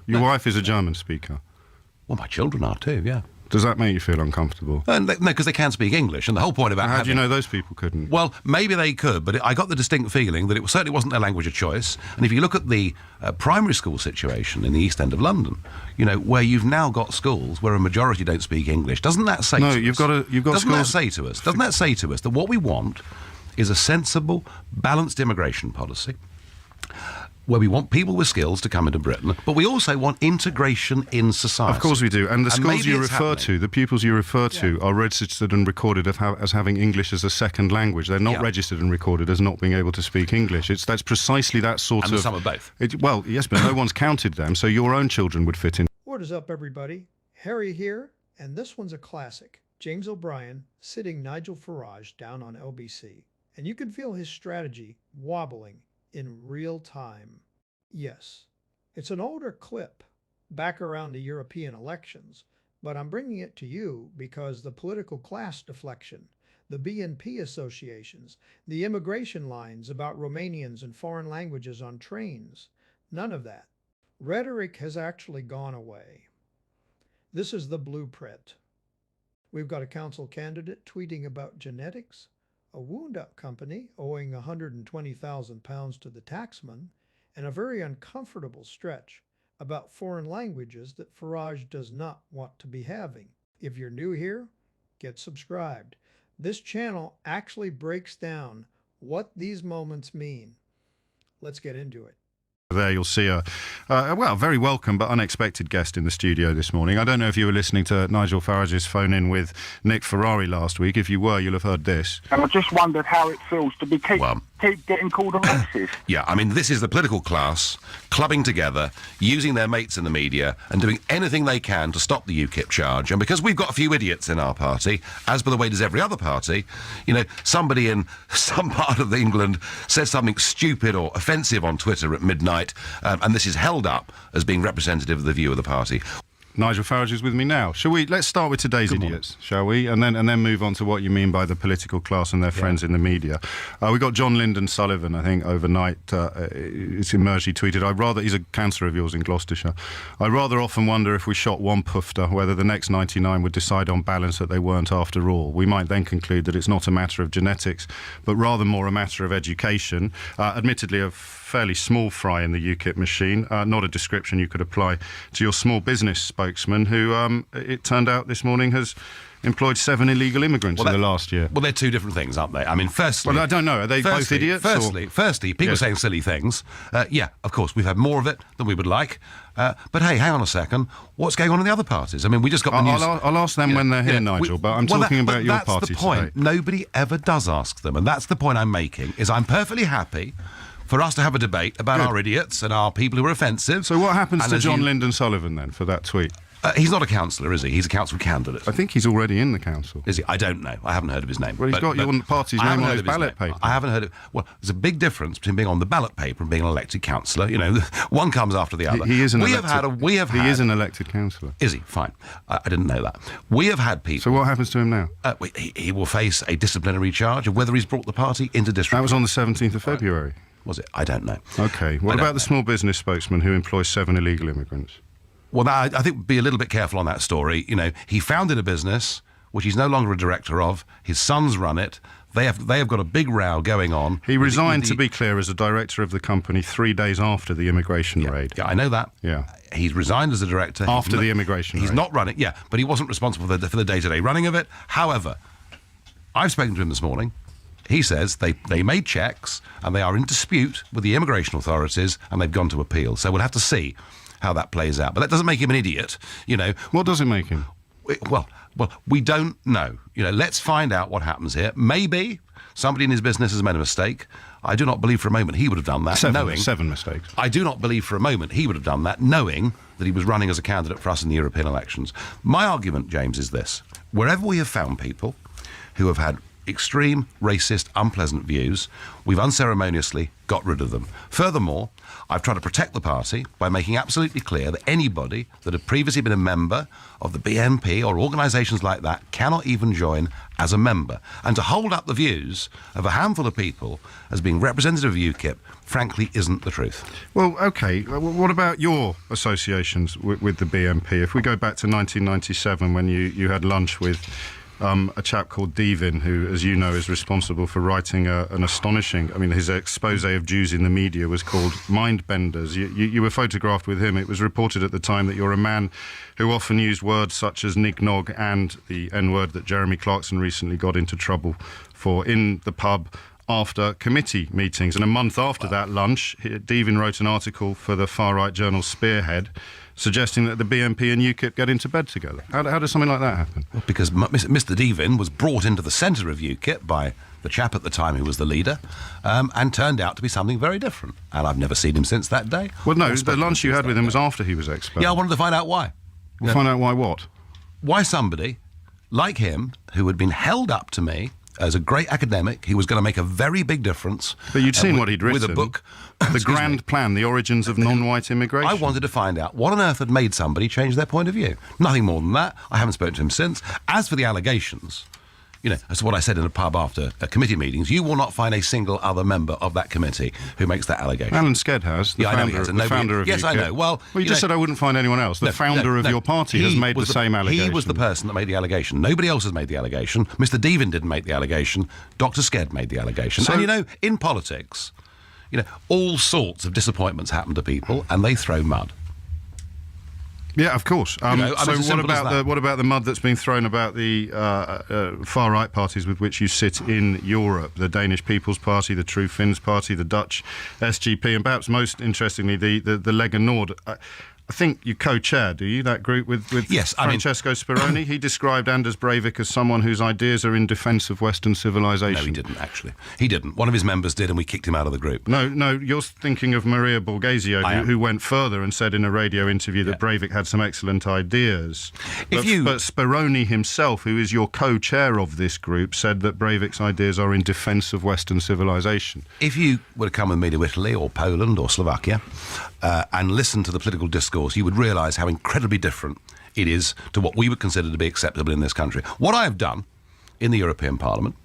Your wife is a German speaker. Well, my children are too, yeah. Does that make you feel uncomfortable? No, because they can speak English, and the whole point about How do you know those people couldn't? Well, maybe they could, but I got the distinct feeling that it certainly wasn't their language of choice. And if you look at the primary school situation in the East End of London, you know, where you've now got schools where a majority don't speak English, doesn't that say to us? You've got doesn't schools... that say to us? Doesn't that say to us that what we want is a sensible, balanced immigration policy, where we want people with skills to come into Britain, but we also want integration in society. Of course we do. And the schools you refer to, the pupils you refer to, are registered and recorded as having English as a second language. They're not registered and recorded as not being able to speak English. That's precisely that sort and of... some of both. Well, yes, but no one's counted them, so your own children would fit in. What is up, everybody? Harry here, and this one's a classic. James O'Brien sitting Nigel Farage down on LBC. And you can feel his strategy wobbling in real time. Yes, it's an older clip, back around the European elections, but I'm bringing it to you because the political class deflection, the BNP associations, the immigration lines about Romanians and foreign languages on trains, none of that. Rhetoric has actually gone away. This is the blueprint. We've got a council candidate tweeting about genetics, a wound-up company owing £120,000 to the taxman, and a very uncomfortable stretch about foreign languages that Farage does not want to be having. If you're new here, get subscribed. This channel actually breaks down what these moments mean. Let's get into it. There you'll see a very welcome but unexpected guest in the studio this morning. I don't know if you were listening to Nigel Farage's phone-in with Nick Ferrari last week. If you were, you'll have heard this. And I just wondered how it feels to be keep getting called a racist. Yeah, I mean, this is the political class clubbing together, using their mates in the media and doing anything they can to stop the UKIP charge. And because we've got a few idiots in our party, as by the way does every other party, you know, somebody in some part of England says something stupid or offensive on Twitter at midnight, and this is held up as being representative of the view of the party. Nigel Farage is with me now. Let's start with today's idiots, shall we? And then move on to what you mean by the political class and their friends in the media. We got John Lyndon Sullivan, I think, overnight. It's emerged, he tweeted, he's a councillor of yours in Gloucestershire. I rather often wonder if we shot one pufter, whether the next 99 would decide on balance that they weren't after all. We might then conclude that it's not a matter of genetics, but rather more a matter of education. Admittedly, a fairly small fry in the UKIP machine, not a description you could apply to your small business spokesman, who it turned out this morning has employed 7 illegal immigrants in the last year. Well, they're two different things, aren't they? I mean, firstly... Well, I don't know. Are they both idiots? Firstly, people saying silly things. Yeah, of course, we've had more of it than we would like. But hey, hang on a second. What's going on in the other parties? I mean, we just got the news... I'll ask them when they're here, Nigel, but I'm talking about your party today. That's the point. Nobody ever does ask them, and that's the point I'm making, is I'm perfectly happy for us to have a debate about our idiots and our people who are offensive. So what happens to John Lyndon Sullivan, then, for that tweet? He's not a councillor, is he? He's a council candidate. I think he's already in the council. Is he? I don't know. I haven't heard of his name. Well, he's got your party's name on his ballot paper. I haven't heard of... Well, there's a big difference between being on the ballot paper and being an elected councillor. You know, one comes after the other. He is an He is an elected councillor. Is he? Fine. I didn't know that. We have had people... So what happens to him now? He will face a disciplinary charge of whether he's brought the party into disrepute. That was on the 17th of February. Was it? I don't know. OK. What about the small business spokesman who employs 7 illegal immigrants? Well, I think be a little bit careful on that story. You know, he founded a business which he's no longer a director of. His sons run it. They have got a big row going on. He resigned, to be clear, as a director of the company 3 days after the immigration raid. Yeah, I know that. Yeah. He's resigned as a director. After the immigration raid. He's not running, but he wasn't responsible for the day-to-day running of it. However, I've spoken to him this morning. He says they made checks and they are in dispute with the immigration authorities and they've gone to appeal. So we'll have to see how that plays out. But that doesn't make him an idiot, you know. What does it make him? Well, we don't know. You know, let's find out what happens here. Maybe somebody in his business has made a mistake. I do not believe for a moment he would have done that. Seven mistakes. I do not believe for a moment he would have done that, knowing that he was running as a candidate for us in the European elections. My argument, James, is this. Wherever we have found people who have had extreme, racist, unpleasant views, we've unceremoniously got rid of them. Furthermore, I've tried to protect the party by making absolutely clear that anybody that had previously been a member of the BNP or organisations like that cannot even join as a member. And to hold up the views of a handful of people as being representative of UKIP, frankly, isn't the truth. Well, OK, what about your associations with the BNP? If we go back to 1997 when you had lunch with a chap called Devin, who, as you know, is responsible for writing an astonishing... I mean, his expose of Jews in the media was called Mindbenders. You were photographed with him. It was reported at the time that you're a man who often used words such as nig-nog and the N-word that Jeremy Clarkson recently got into trouble for in the pub after committee meetings. And a month after that lunch, Devin wrote an article for the far-right journal Spearhead suggesting that the BNP and UKIP get into bed together. How does something like that happen? Because Mr Devin was brought into the centre of UKIP by the chap at the time who was the leader, and turned out to be something very different. And I've never seen him since that day. Well, no, the lunch you had with him was after he was expelled. Yeah, I wanted to find out why. We'll find out why what? Why somebody like him, who had been held up to me as a great academic, he was going to make a very big difference. But you'd seen what he'd written. With a book. The Grand Plan, The Origins of Non-White Immigration. I wanted to find out what on earth had made somebody change their point of view. Nothing more than that. I haven't spoken to him since. As for the allegations, you know, that's what I said in a pub after committee meetings, you will not find a single other member of that committee who makes that allegation. Alan Sked has, the founder of Yes, UKIP. I know. Well, you just said I wouldn't find anyone else. The founder of your party has made the same allegation. He was the person that made the allegation. Nobody else has made the allegation. Mr Devin didn't make the allegation. Dr Sked made the allegation. So, and, you know, in politics, you know, all sorts of disappointments happen to people and they throw mud. Yeah, of course. So what about the mud that's been thrown about the far-right parties with which you sit in Europe? The Danish People's Party, the True Finns Party, the Dutch SGP, and perhaps most interestingly, the Lega Nord. I think you co-chair, do you, that group with yes, Francesco Speroni? He described Anders Breivik as someone whose ideas are in defence of Western civilization. No, he didn't, actually. He didn't. One of his members did, and we kicked him out of the group. No, you're thinking of Maria Borghesio, who went further and said in a radio interview that Breivik had some excellent ideas. But Speroni himself, who is your co-chair of this group, said that Breivik's ideas are in defence of Western civilization. If you were to come with me to Italy or Poland or Slovakia and listen to the political discourse, you would realise how incredibly different it is to what we would consider to be acceptable in this country. What I have done in the European Parliament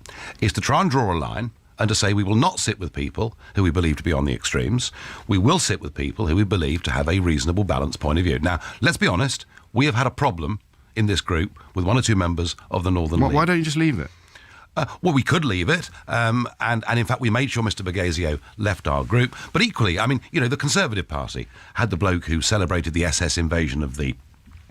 is to try and draw a line and to say we will not sit with people who we believe to be on the extremes. We will sit with people who we believe to have a reasonable, balanced point of view. Now, let's be honest, we have had a problem in this group with one or two members of the Northern League. Why don't you just leave it? Well, we could leave it, and in fact we made sure Mr Borghesio left our group. But equally, I mean, you know, the Conservative Party had the bloke who celebrated the SS invasion of the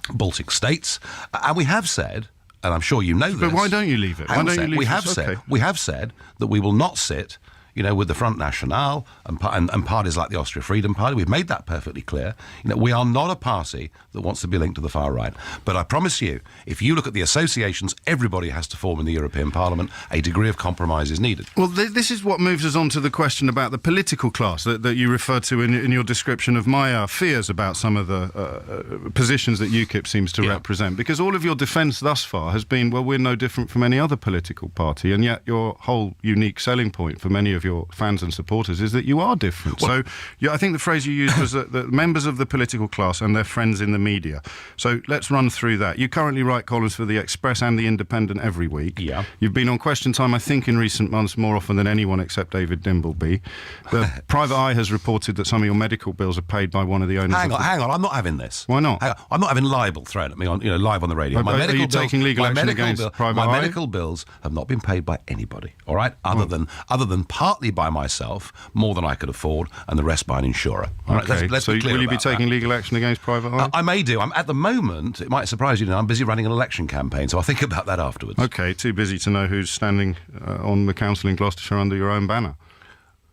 Baltic states, and we have said, and I'm sure you know this. But why don't you leave it? We have said that we will not sit, you know, with the Front National and parties like the Austria Freedom Party. We've made that perfectly clear. You know, we are not a party that wants to be linked to the far right. But I promise you, if you look at the associations everybody has to form in the European Parliament, a degree of compromise is needed. Well, this is what moves us on to the question about the political class that you referred to in your description of my fears about some of the positions that UKIP seems to represent. Because all of your defence thus far has been, well, we're no different from any other political party, and yet your whole unique selling point for many of your fans and supporters is that you are different. Well, so I think the phrase you used was that the members of the political class and their friends in the media. So let's run through that. You currently write columns for The Express and The Independent every week. Yeah. You've been on Question Time, I think, in recent months more often than anyone except David Dimbleby. The Private Eye has reported that some of your medical bills are paid by one of the owners. Hang on, I'm not having this. Why not? I'm not having libel thrown at me on, live on the radio. Are you taking legal action against Private Eye? My medical bills have not been paid by anybody, all right? Other than partly by myself, more than I could afford, and the rest by an insurer. All right? Okay, let's so be clear will you be about taking that. legal action against Private Eye? I may do. At the moment, it might surprise you, I'm busy running an election campaign, so I'll think about that afterwards. Okay, too busy to know who's standing on the council in Gloucestershire under your own banner.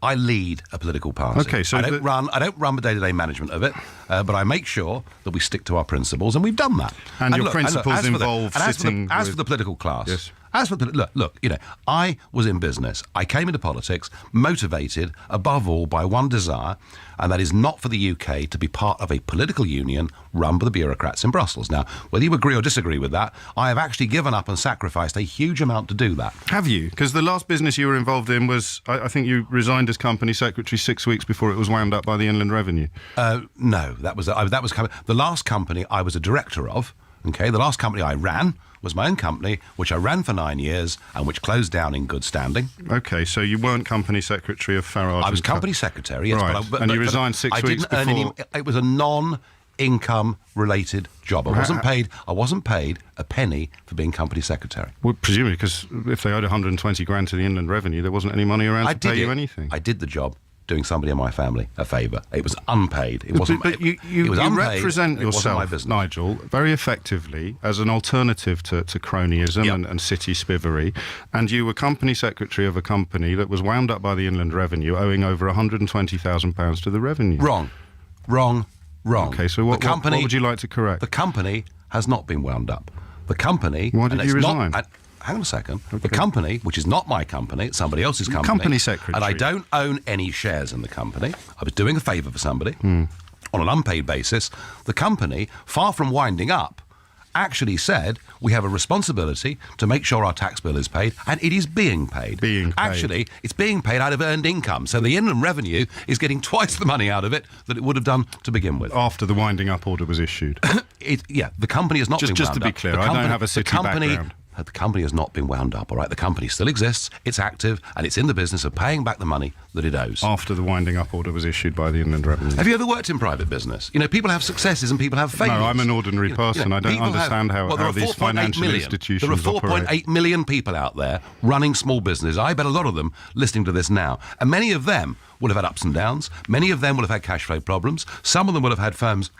I lead a political party. Okay, so I don't run the day-to-day management of it, but I make sure that we stick to our principles, and we've done that. And your principles involve sitting as for the political class, yes. As for look, I was in business. I came into politics motivated above all by one desire, and that is not for the UK to be part of a political union run by the bureaucrats in Brussels. Now, whether you agree or disagree with that, I have actually given up and sacrificed a huge amount to do that. Have you? Because the last business you were involved in was, I think you resigned as company secretary 6 weeks before it was wound up by the Inland Revenue. No, that was the last company I was a director of. Okay, the last company I ran was my own company, which I ran for 9 years and which closed down in good standing. Okay, so you weren't company secretary of Farage. I was company secretary, yes. Right, and you resigned 6 weeks before. I didn't earn any. It was a non-income related job. I wasn't paid a penny for being company secretary. Well, presumably, because if they owed 120 grand to the Inland Revenue, there wasn't any money around to pay you anything. I did the job, doing somebody in my family a favour. It was unpaid. It wasn't. But you represent yourself, Nigel, very effectively as an alternative to cronyism and city spivery. And you were company secretary of a company that was wound up by the Inland Revenue, owing over £120,000 to the revenue. Wrong. Okay, so what would you like to correct? The company has not been wound up. The company. Why did you resign? Hang on a second. Okay. The company, which is not my company, it's somebody else's company. Company secretary. And I don't own any shares in the company. I was doing a favour for somebody on an unpaid basis. The company, far from winding up, actually said we have a responsibility to make sure our tax bill is paid, and it is being paid. Actually, it's being paid out of earned income. So the Inland Revenue is getting twice the money out of it that it would have done to begin with. After the winding up order was issued. The company has not been wound up. Just to be clear, I don't have a city background. The company has not been wound up, all right? The company still exists, it's active, and it's in the business of paying back the money that it owes. After the winding up order was issued by the Inland Revenue. Have you ever worked in private business? People have successes and people have failures. No, I'm an ordinary person. I don't understand how these financial institutions operate. There are 4.8 million people out there running small businesses. I bet a lot of them listening to this now. And many of them will have had ups and downs. Many of them will have had cash flow problems. Some of them will have had firms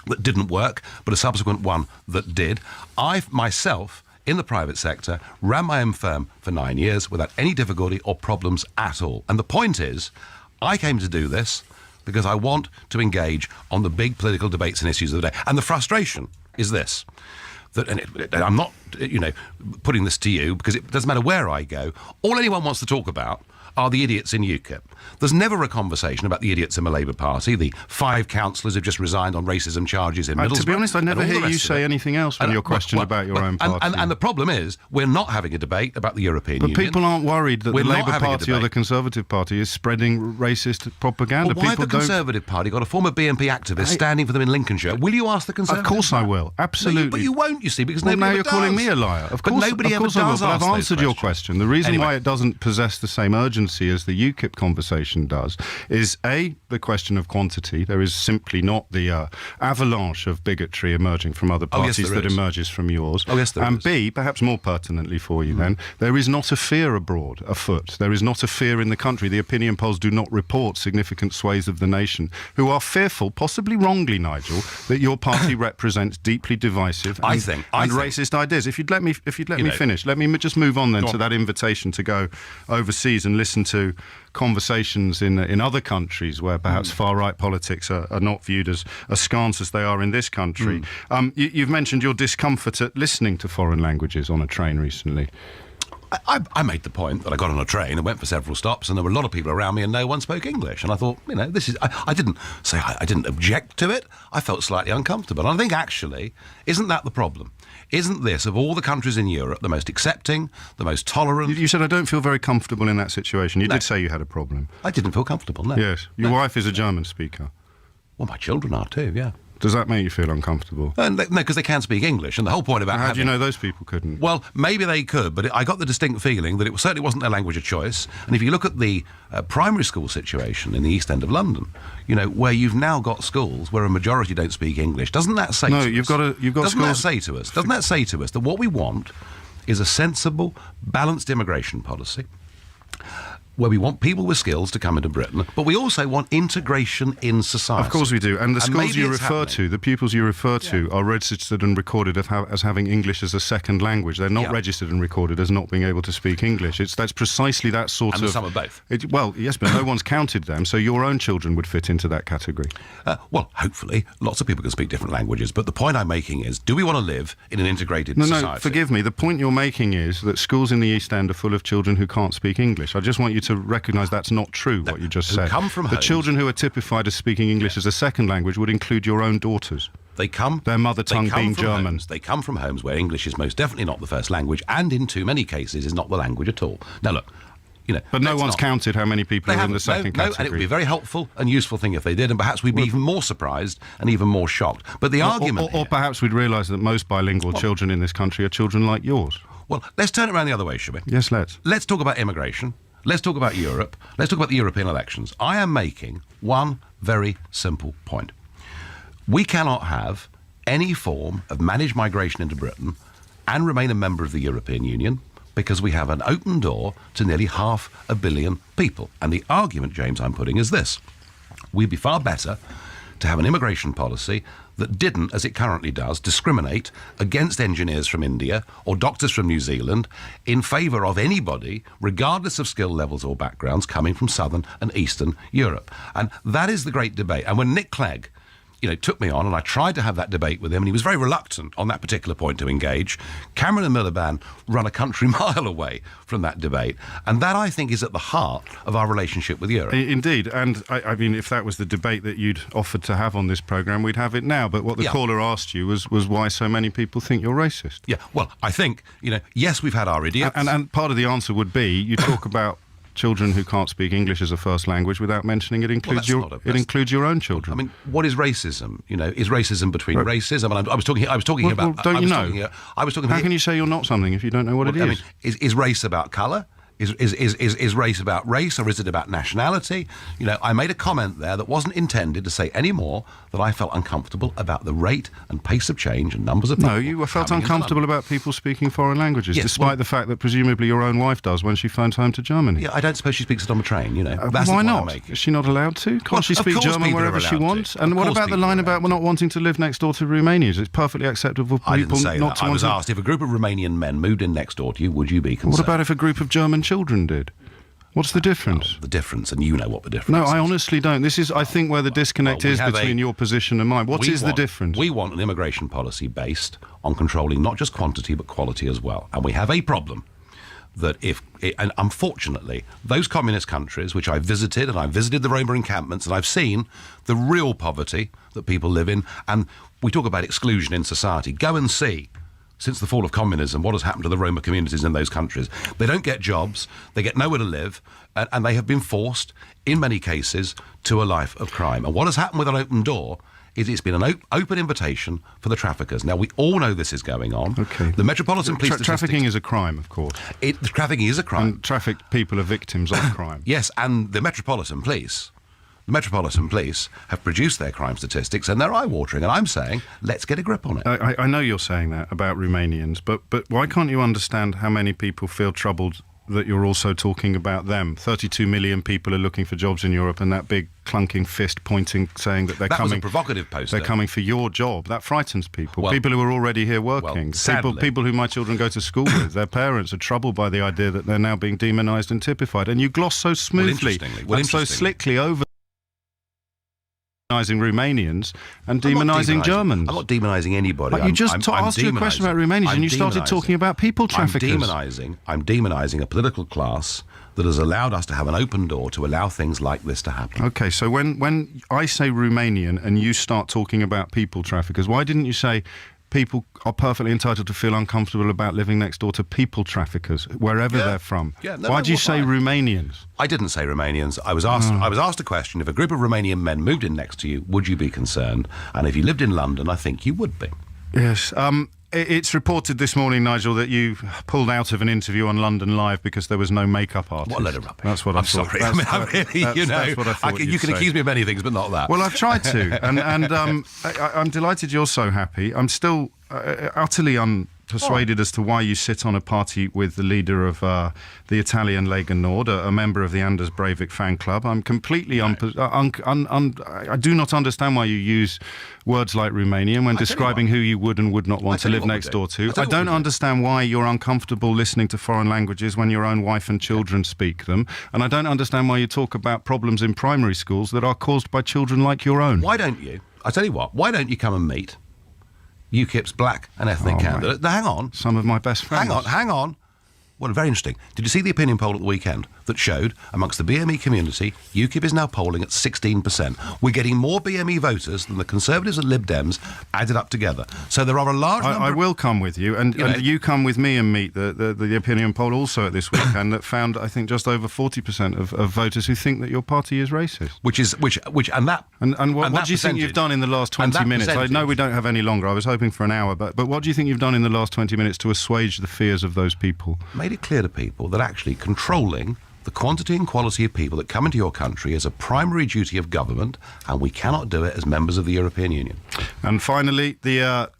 that didn't work, but a subsequent one that did. I, myself, in the private sector, ran my own firm for 9 years without any difficulty or problems at all. And the point is, I came to do this because I want to engage on the big political debates and issues of the day. And the frustration is this, that, and I'm not, putting this to you because it doesn't matter where I go, all anyone wants to talk about are the idiots in UKIP. There's never a conversation about the idiots in the Labour Party, the 5 councillors who've just resigned on racism charges in Middlesbrough. To be honest, I never hear you say anything else when you're questioned about your own party. And the problem is, we're not having a debate about the European Union. But people aren't worried that the Labour Party or the Conservative Party is spreading racist propaganda. Well, why have the Conservative Party got a former BNP activist standing for them in Lincolnshire? Will you ask the Conservative? Of course I will, absolutely. No, but you won't, you see, because now nobody you're calling me a liar. Of course, nobody ever does ask those questions. I've answered your question. The reason why it doesn't possess the same urgency as the UKIP conversation does is the question of quantity. There is simply not the avalanche of bigotry emerging from other parties that emerges from yours. Oh, yes, there and is. B, perhaps more pertinently for you then, there is not a fear abroad afoot. There is not a fear in the country. The opinion polls do not report significant swathes of the nation who are fearful, possibly wrongly, Nigel, that your party represents deeply divisive and racist ideas. If you'd let me finish, let me just move on then to that invitation to go overseas and listen to conversations in other countries where perhaps far-right politics are not viewed as askance as they are in this country. You've mentioned your discomfort at listening to foreign languages on a train recently. I made the point that I got on a train and went for several stops, and there were a lot of people around me and no one spoke English. And I thought, this is... I didn't say I didn't object to it. I felt slightly uncomfortable. And I think, actually, isn't that the problem? Isn't this, of all the countries in Europe, the most accepting, the most tolerant? You said, I don't feel very comfortable in that situation. You did say you had a problem. I didn't feel comfortable, no. Yes. Your wife is a German speaker. Well, my children are too, yeah. Does that make you feel uncomfortable? No, because they can speak English, and the whole point about How do you know those people couldn't? Well, maybe they could, but I got the distinct feeling that it certainly wasn't their language of choice. And if you look at the primary school situation in the East End of London, where you've now got schools where a majority don't speak English, doesn't that say to us? Doesn't that say to us that what we want is a sensible, balanced immigration policy, where we want people with skills to come into Britain, but we also want integration in society. Of course we do. And the schools maybe you it's refer to, the pupils you refer to, are registered and recorded as having English as a second language. They're not registered and recorded as not being able to speak English. That's precisely that sort And of... some are both. Well, yes, but no one's counted them, so your own children would fit into that category. Well, hopefully, lots of people can speak different languages, but the point I'm making is, do we want to live in an integrated society? No, forgive me. The point you're making is that schools in the East End are full of children who can't speak English. I just want you to recognise that's not true, what you just said. Come from the homes. children who are typified as speaking English as a second language would include your own daughters. Their mother tongue being German. They come from homes where English is most definitely not the first language, and in too many cases is not the language at all. Now look, but no one's counted how many people are in the second category. And it would be a very helpful and useful thing if they did, and perhaps we'd be even more surprised and even more shocked. But the argument or perhaps we'd realise that most bilingual children in this country are children like yours. Well, let's turn it around the other way, shall we? Yes, let's. Let's talk about immigration. Let's talk about Europe. Let's talk about the European elections. I am making one very simple point. We cannot have any form of managed migration into Britain and remain a member of the European Union because we have an open door to nearly 500 million people. And the argument, James, I'm putting is this. We'd be far better to have an immigration policy that didn't, as it currently does, discriminate against engineers from India or doctors from New Zealand in favour of anybody, regardless of skill levels or backgrounds, coming from Southern and Eastern Europe. And that is the great debate. And when Nick Clegg took me on, and I tried to have that debate with him, and he was very reluctant on that particular point to engage. Cameron and Miliband run a country mile away from that debate, and that, I think, is at the heart of our relationship with Europe. Indeed, and I mean, if that was the debate that you'd offered to have on this programme, we'd have it now. But what the caller asked you was why so many people think you're racist. Yeah, well, I think, yes, we've had our idiots. And part of the answer would be, you talk about children who can't speak English as a first language without mentioning it includes includes your own children. I mean, what is racism? Is racism between races? I mean, I was talking about. Don't you know? How can you say you're not something if you don't know what it is? I mean, is race about colour? Is race about race, or is it about nationality? I made a comment there that wasn't intended to say any more that I felt uncomfortable about the rate and pace of change and numbers of people. No, you felt uncomfortable about people speaking foreign languages, despite the fact that presumably your own wife does when she phones home to Germany. Yeah, I don't suppose she speaks it on the train, That's why not? Is she not allowed to? Can't she speak German wherever she wants? And what about the line about not wanting to live next door to Romanians? It's perfectly acceptable for people not to want to... I was asked, if a group of Romanian men moved in next door to you, would you be concerned? What about if a group of German children did? What's the difference? Well, the difference, and you know what the difference is. No, I honestly don't. This is, I think, where the disconnect is between your position and mine. What is the difference? We want an immigration policy based on controlling not just quantity but quality as well. And we have a problem that and unfortunately, those communist countries, which I visited, and I visited the Roma encampments, and I've seen the real poverty that people live in, and we talk about exclusion in society. Go and see, since the fall of communism, what has happened to the Roma communities in those countries. They don't get jobs, they get nowhere to live, and they have been forced, in many cases, to a life of crime. And what has happened with an open door is it's been an open invitation for the traffickers. Now, we all know this is going on. Okay. The Metropolitan Police Trafficking is a crime, of course. Trafficking is a crime. And trafficked people are victims of crime. Yes, and the Metropolitan Police have produced their crime statistics, and they're eye-watering. And I'm saying, let's get a grip on it. I know you're saying that about Romanians, but why can't you understand how many people feel troubled that you're also talking about them? 32 million people are looking for jobs in Europe, and that big clunking fist pointing, saying that they're coming... That was a provocative poster. They're coming for your job. That frightens people. Well, people who are already here working. Sadly, people who my children go to school with. Their parents are troubled by the idea that they're now being demonised and typified. And you gloss so smoothly and so slickly over demonising Romanians and demonising Germans. I'm not demonising anybody. But you just asked you a question about Romanians and you started talking about people traffickers. I'm demonising a political class that has allowed us to have an open door to allow things like this to happen. Okay, so when I say Romanian and you start talking about people traffickers, why didn't you say people are perfectly entitled to feel uncomfortable about living next door to people traffickers, wherever they're from? Why do you say Romanians? I didn't say Romanians. I was asked a question. If a group of Romanian men moved in next to you, would you be concerned? And if you lived in London, I think you would be. Yes. It's reported this morning, Nigel, that you pulled out of an interview on London Live because there was no makeup artist. What a load of rubbish. That's what I'm thought. sorry. That's what I thought you can accuse me of many things, but not that. Well, I've tried to, and I'm delighted you're so happy. I'm still utterly persuaded as to why you sit on a party with the leader of the Italian Lega Nord, a member of the Anders Breivik fan club. I'm completely I do not understand why you use words like Romanian when describing who you would and would not want to live next door to. I don't understand why you're uncomfortable listening to foreign languages when your own wife and children speak them. And I don't understand why you talk about problems in primary schools that are caused by children like your own. Why don't you? I tell you what, why don't you come and meet UKIP's black and ethnic candidate? Now, hang on. Some of my best friends. Hang on. Well, very interesting. Did you see the opinion poll at the weekend that showed amongst the BME community, UKIP is now polling at 16%. We're getting more BME voters than the Conservatives and Lib Dems added up together. So there are a large number... I will come with you, and you come with me and meet the opinion poll also at this weekend that found, I think, just over 40% of voters who think that your party is racist. What What do you think you've done in the last 20 minutes? I know we don't have any longer. I was hoping for an hour, but what do you think you've done in the last 20 minutes to assuage the fears of those people? Made it clear to people that actually controlling the quantity and quality of people that come into your country is a primary duty of government, and we cannot do it as members of the European Union. And finally, the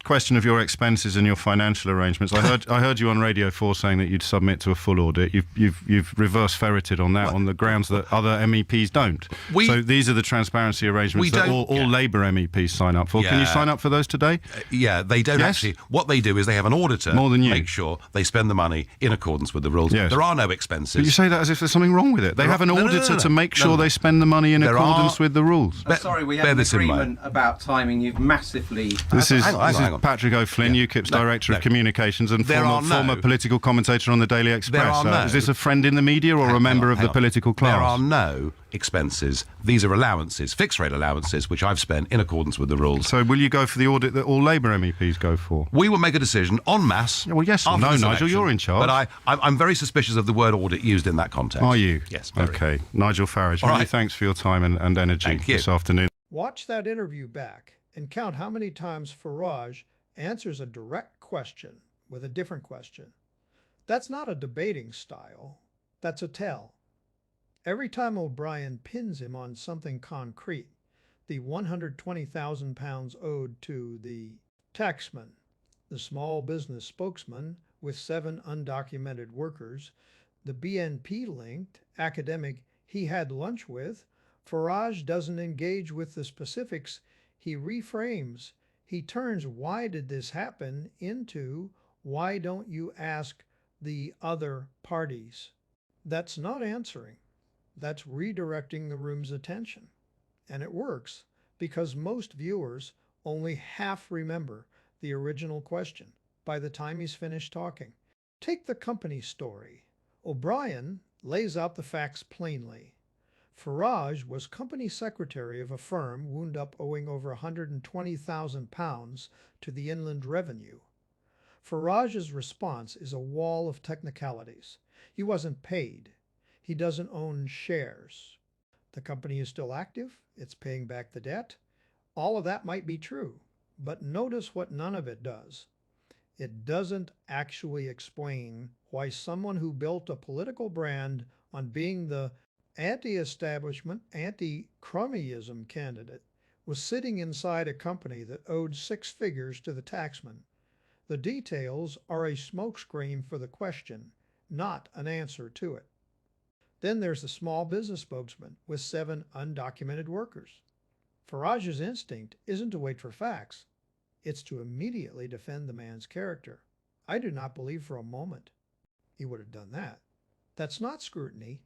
question of your expenses and your financial arrangements. I heard you on Radio 4 saying that you'd submit to a full audit. You've reverse ferreted on that on the grounds that other MEPs don't. So these are the transparency arrangements that all Labour MEPs sign up for. Can you sign up for those today? They don't actually. What they do is they have an auditor more than you make sure they spend the money in accordance with the rules. Yes. There are no expenses. But you say that as if there's something wrong with it. They have an auditor to make sure they spend the money in accordance with the rules. Sorry, we have an agreement about timing. You've massively... This is Patrick O'Flynn, UKIP's Director of Communications and former political commentator on the Daily Express. Is this a friend in the media or a member of the political class? There are no expenses. These are allowances, fixed rate allowances, which I've spent in accordance with the rules. So will you go for the audit that all Labour MEPs go for? We will make a decision en masse. Well, yes or no, Nigel, you're in charge. But I'm very suspicious of the word audit used in that context. Are you? Yes, very. Okay. Nigel Farage, many thanks for your time and energy this afternoon. Watch that interview back and count how many times Farage answers a direct question with a different question. That's not a debating style. That's a tell. Every time O'Brien pins him on something concrete, the £120,000 owed to the taxman, the small business spokesman with 7 undocumented workers, the BNP-linked academic he had lunch with, Farage doesn't engage with the specifics. He reframes. He turns "why did this happen" into "why don't you ask the other parties?" That's not answering. That's redirecting the room's attention. And it works because most viewers only half remember the original question by the time he's finished talking. Take the company story. O'Brien lays out the facts plainly. Farage was company secretary of a firm wound up owing over £120,000 to the Inland Revenue. Farage's response is a wall of technicalities. He wasn't paid. He doesn't own shares. The company is still active. It's paying back the debt. All of that might be true, but notice what none of it does. It doesn't actually explain why someone who built a political brand on being the anti-establishment, anti-cronyism candidate was sitting inside a company that owed 6 figures to the taxman. The details are a smokescreen for the question, not an answer to it. Then there's the small business spokesman with 7 undocumented workers. Farage's instinct isn't to wait for facts. It's to immediately defend the man's character. I do not believe for a moment he would have done that. That's not scrutiny.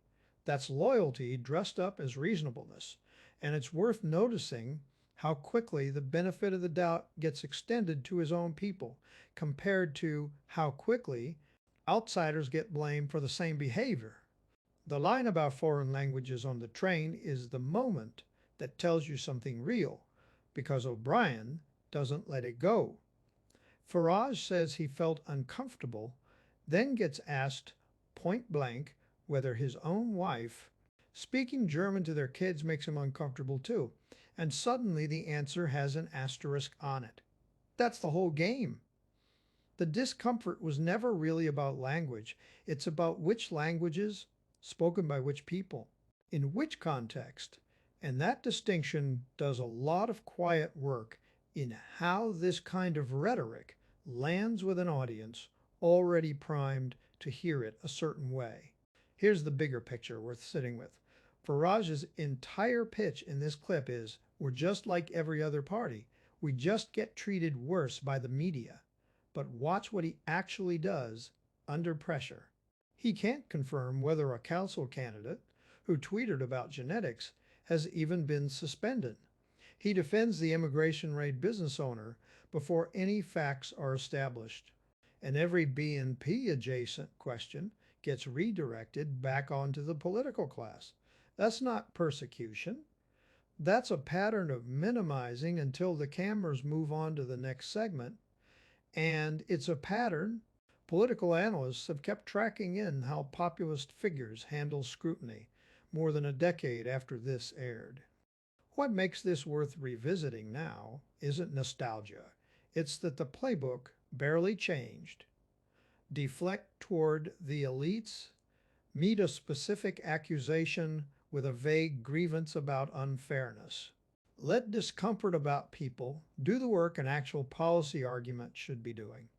That's loyalty dressed up as reasonableness. And it's worth noticing how quickly the benefit of the doubt gets extended to his own people compared to how quickly outsiders get blamed for the same behavior. The line about foreign languages on the train is the moment that tells you something real, because O'Brien doesn't let it go. Farage says he felt uncomfortable, then gets asked point blank whether his own wife speaking German to their kids makes him uncomfortable too, and suddenly the answer has an asterisk on it. That's the whole game. The discomfort was never really about language. It's about which languages, spoken by which people, in which context, and that distinction does a lot of quiet work in how this kind of rhetoric lands with an audience already primed to hear it a certain way. Here's the bigger picture worth sitting with. Farage's entire pitch in this clip is, we're just like every other party. We just get treated worse by the media. But watch what he actually does under pressure. He can't confirm whether a council candidate who tweeted about genetics has even been suspended. He defends the immigration raid business owner before any facts are established. And every BNP adjacent question gets redirected back onto the political class. That's not persecution. That's a pattern of minimizing until the cameras move on to the next segment. And it's a pattern political analysts have kept tracking in how populist figures handle scrutiny more than a decade after this aired. What makes this worth revisiting now isn't nostalgia. It's that the playbook barely changed. Deflect toward the elites, meet a specific accusation with a vague grievance about unfairness. Let discomfort about people do the work an actual policy argument should be doing.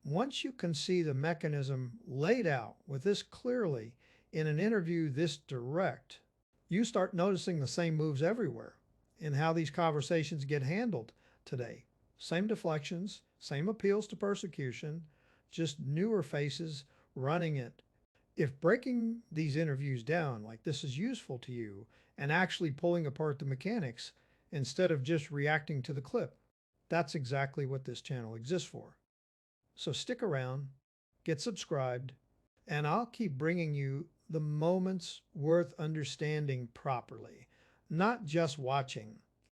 Once you can see the mechanism laid out with this clearly in an interview this direct, you start noticing the same moves everywhere in how these conversations get handled today. Same deflections, same appeals to persecution, just newer faces running it. If breaking these interviews down like this is useful to you and actually pulling apart the mechanics instead of just reacting to the clip, that's exactly what this channel exists for. So stick around, get subscribed, and I'll keep bringing you the moments worth understanding properly, not just watching.